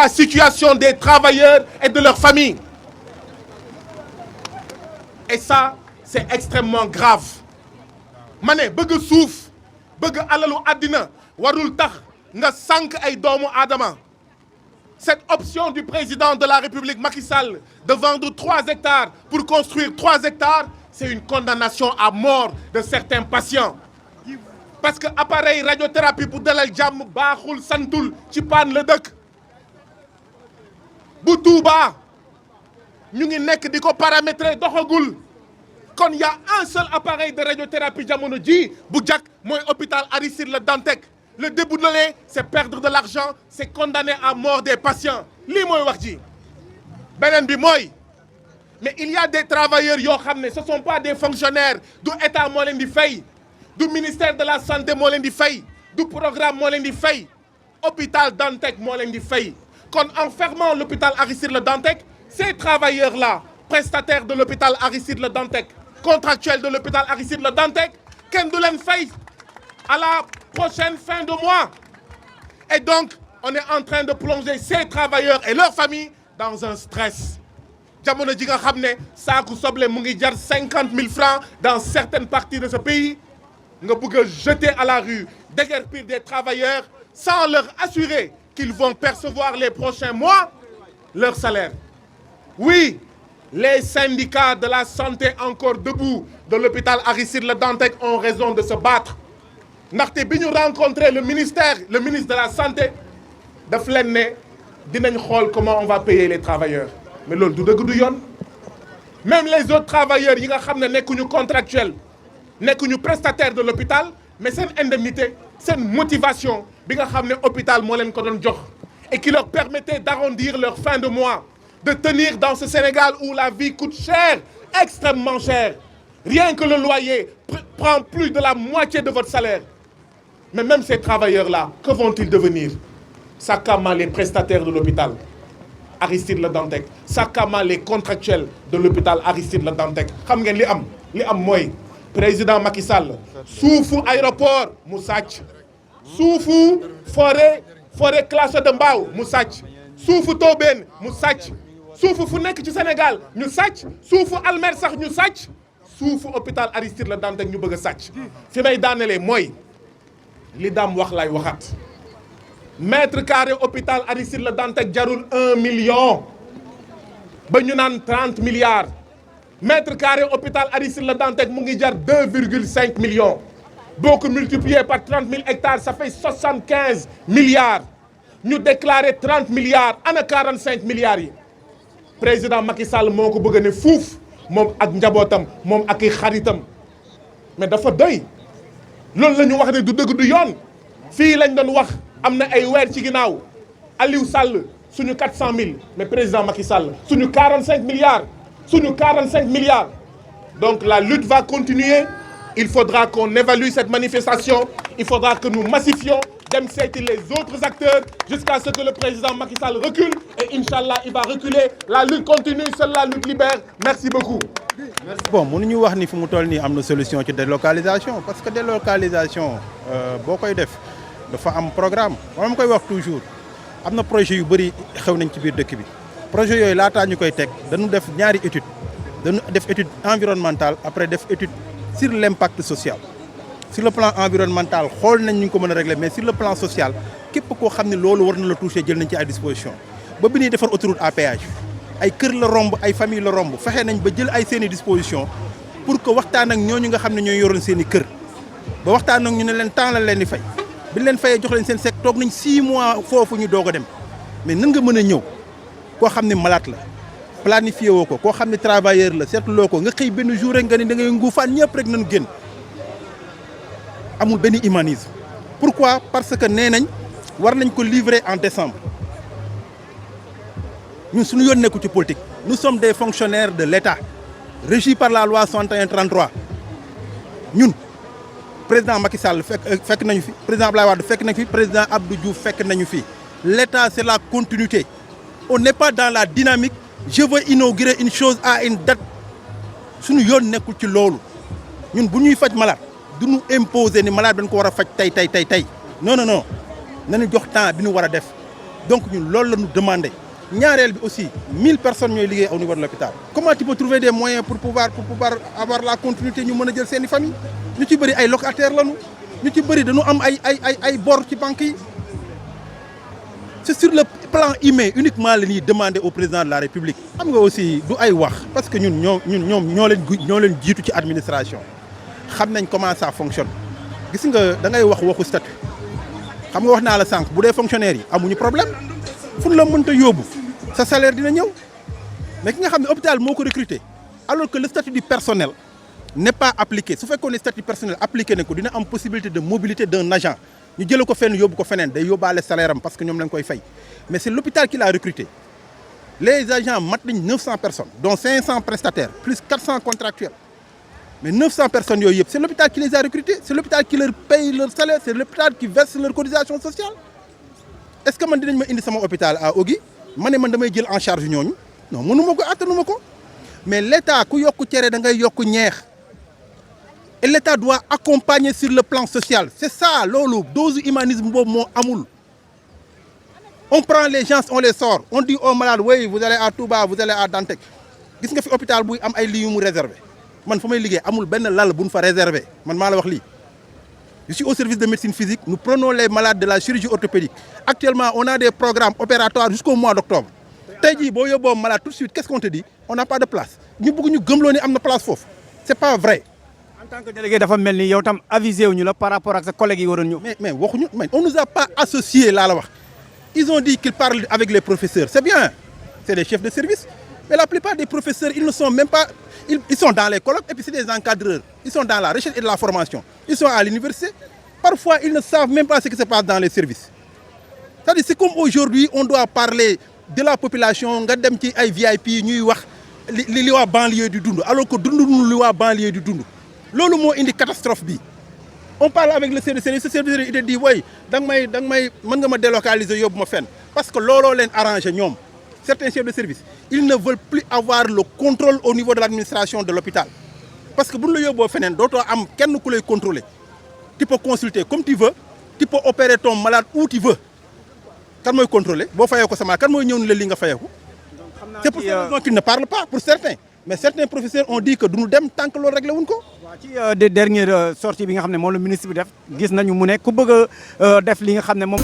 la situation des travailleurs et de leurs familles. Et ça, c'est extrêmement grave. ma ne bëgg suuf bëgg alalu àddina warul tax nga sànk ay doomu aadama. Cette option du président de la République Macky Sall de vendre 3 hectares pour construire 3 hectares, c'est une condamnation à mort de certains patients. Parce que appareil radiothérapie bu dalal jàmm baaxul santul ci paan la dëkk. Bu Touba ñu ngi nekk di ko paramétrer doxagul. Kon y a un seul appareil de radiothérapie jamono ji bu jak mooy hôpital Aristide Le Dantec. Le déboulonner, c'est perdre de l'argent, c'est condamner à mort des patients. lii mooy wax ji. beneen bi mooy mais il y a des travailleurs yoo xam ne ce sont pas des fonctionnaires du état moo leen di fay. Du ministère de la santé moo leen di fay du programme moo leen di fay hôpital Dantec moo leen di fay kon en fermant l'hôpital Aristide Le Dantec ces travailleurs là prestataires de l'hôpital Aristide Le Dantec contractuels de l'hôpital Aristide Le Dantec kenn du leen fay à la prochaine fin de mois et donc on est en train de plonger ces travailleurs et leurs familles dans un stress. Jamono ji nga xam ne saaku soble mu ngi jar 50 000 francs dans certaines parties de ce pays. nga bëgg a jeter à la rue déguerpir des travailleurs sans leur assurer qu'ils vont percevoir les prochains mois leur salaire. Oui, les syndicats de la santé encore debout de l'hôpital Aristide Le Dantec ont raison de se battre. Ndaxte bi ñu rencontré le ministre de la santé daf leen ne dinañ xool comment on va payer les travailleurs mais loolu du dëgg du yoon. Même les autres travailleurs yi nga xam ne nekkuñu contractuels nekkuñu prestataire de l'hôpital mais seen indemnité seen motivation bi nga xam ne hôpital moo leen ko doon jox et qui leur permettait d'arrondir leur fin de mois de tenir dans ce Sénégal où la vie coûte cher, extrêmement cher. Rien que le loyer prend plus de la moitié de votre salaire. Mais même ces travailleurs-là, que vont-ils devenir? Sakama les prestataires de l'hôpital Aristide Le Dantec, sakama les contractuels de l'hôpital Aristide Le Dantec. Xam ngeen li am mooy président Macky Sall suufu aéroport mu sàcc suufu forêt classée de Mbao mu sàcc suufu Tobène mu sàcc suufu fu nekk ci Sénégal ñu sàcc suufu Almer sax ñu sàcc suufu hôpital Aristide Le Dantec ñu bëgg a sàcc. fi may daanelee mooy li daam wax lay waxaat mètre carré hôpital Aristide Le Dantec jarul 1 million ba ñu naan 30 milliards. Mètre carré hôpital Aristide Le Dantec mu ngi jar 2,5 millions boo ko multiplié par 30 000 hectares ça fait 75 milliards ñu déclaré 30 milliards ana 45 milliards yi président Macky Sall moo ko bëgg ne fuuf moom ak njabootam moom ak i xaritam mais dafa doy loolu la ñu wax ne du dëgg du yoon fii lañ doon wax am na ay weer ci ginnaaw Aliou Sall suñu 400 000 mais président Macky Sall suñu 45 milliards. Suñu 45 milliards. Donc la lutte va continuer. Il faudra qu'on évalue cette manifestation. Il faudra que nous massifions, dem seeti les autres acteurs jusqu'à ce que le président Macky Sall recule. Et Inch'Allah, il va reculer. La lutte continue, seule la lutte libère. Merci beaucoup. Bon, mënuñu wax ni fu mu toll nii am na solution ci délocalisation parce que délocalisation boo koy def dafa am programme. moom koy wax toujours am na projet yu bëri xew nañ ci biir dëkk bi. projet yooyu laataa ñu koy teg dañu def ñaari étude dañu def étude environnementale après def étude sur l'impact social. Sur le plan environnemental xool nañ ñu ko mën a régler mais sur le plan social képp koo xam ne loolu war na la toucher jël nañ ci ay disposition ba bi ñuy defar autoroute à péage ay kër la romb ay famille la romb fexe nañ ba jël ay seeni disposition pour que waxtaan ak ñooñu nga xam ne ñooy yoroon seen i kër ba waxtaan ak ñu ne leen temps la leen di fay bi leen fayee jox leen seen chèque toog nañ 6 mois foofu ñu doog a dem mais nan nga mën a ñëw koo xam ne malade la planifié woo ko koo xam ne travailleur la seetloo ko nga xëy benn jour rek nga ni da ngay nguufaan ñëpp rek nañu génn amul benn humanisme. Pourquoi? Parce que nee nañ war nañ ko livrer en décembre ñun suñu yoon nekku ci politique nous sommes des fonctionnaires de l'État régis par la loi 61-33 ñun président Macky Sall fekk nañu fi président Abdoulaye Wade fekk nañu fi président Abdou Diouf fekk nañu fi l'État c'est la continuité. On n'est pas dans la dynamique je veux inaugurer une chose à une date suñu yoon nekkul ci loolu ñun bu ñuy faj malade du ñu imposer ni malade dañ ko war a faj tey non nañu jox temps bi ñu war a def donc ñun loolu la ñu demandé ñaareel bi aussi 1000 personnes ñooy liggéey au niveau de l'hôpital comment tu peux trouver des moyens pour pouvoir avoir la continuité ñu mën a jël seeni famille ñu ci bëri ay locataires lañu ñu ci bëri dañu am ay bor ci banques yi c'est sur le plan humain uniquement la ñuy demander au président de la République. xam nga aussi du ay wax parce que ñun ñoo leen jiitu ci administration xam nañ comment ça fonctionne gis nga da ngay wax waxu statut xam nga wax naa la sànq bu dee fonctionnaire yi amuñu problème fu la mënta yóbbu sa salaire dina ñëw mais ki nga xam ne hôpital moo ko recruter alors que le statut du personnel n'est pas appliqué su fekkoon ne statut personnel appliqué ne ko dina am possibilité de mobilité d'un agent ñu jëlee ko fenn yóbbu ko feneen day yóbbaale salaire am parce que ñoom lañ koy fay mais c'est l'hôpital qui l'a recruté les agents mat nañ 900 personnes dont 500 prestataires plus 400 contractuels mais 900 personnes yooyu yëpp c'est l'hôpital qui les a recrutés c'est l'hôpital qui leur paye leur salaire c'est l'hôpital qui verse leur cotisation sociale est-ce que man dinañ ma indi sama hôpital à Ogui ma ne man damay jël en charge ñooñu non mënuma ko attanuma ko mais l'État ku yokku cere da ngay yokku ñeex et l'État doit accompagner sur le plan social c'est ça loolu dose humanisme boobu moo amul on prend les gens on les sort on dit aux malades oui vous allez à Touba vous allez à Dantec gis nga fi hôpital buy am ay lits yu mu réservé man fa may liggéey amul benn lal bu ñu fa réservé man maa la wax lii je suis au service de médecine physique nous prenons les malades de la chirurgie orthopédique actuellement on a des programmes opératoires jusqu'au mois d'octobre tey jii boo yóbboo malade tout de suite qu'est-ce qu'on te dit on n'a pas de place ñu bëgg ñu gëmloo ni am na place foofu c'est pas vrai. En tant que délégué dafa mel ni yow tam avisé wuñu la par rapport ak sa collègue yi waroon ñëw. mais waxuñu mais on nous a pas associés laa la wax ils ont dit qu'ils parlent avec les professeurs c'est bien c'est des chefs de service mais la plupart des professeurs ils ne sont même pas ils sont dans les colloques et puis c'est des encadreurs ils sont dans la recherche et de la formation ils sont à l'université parfois ils ne savent même pas ce qui se passe dans les services c'est-à-dire c'est comme aujourd'hui on doit parler de la population nga dem ci ay VIP ñuy wax li waa banlieue di dund alors que dunduñu li waa banlieue di dund loolu moo indi catastrophe bi on parle avec le service il te dit way mën nga ma délocaliser yóbbu ma fenn parce que looloo leen arrangé ñoom certains chefs de service ils ne veulent plus avoir le contrôle au niveau de l'administration de l'hôpital parce que bu ñu la yóbboo feneen dootoo am kenn ku lay contrôler tu peux consulter comme tu veux tu peux opérer ton malade où tu veux kan mooy contrôler boo fayee ko sama kan mooy ñëw ni la li nga fayee ko c'est pour cette raison qu'ils ne parlent pas pour certains mais certains professeurs ont dit que duñu dem tant que loolu réglé wuñ ko. waaw ci dernière sortie bi nga xam ne moom la ministre bi def gis nañu mu ne ku bëgg a def li nga xam ne moom.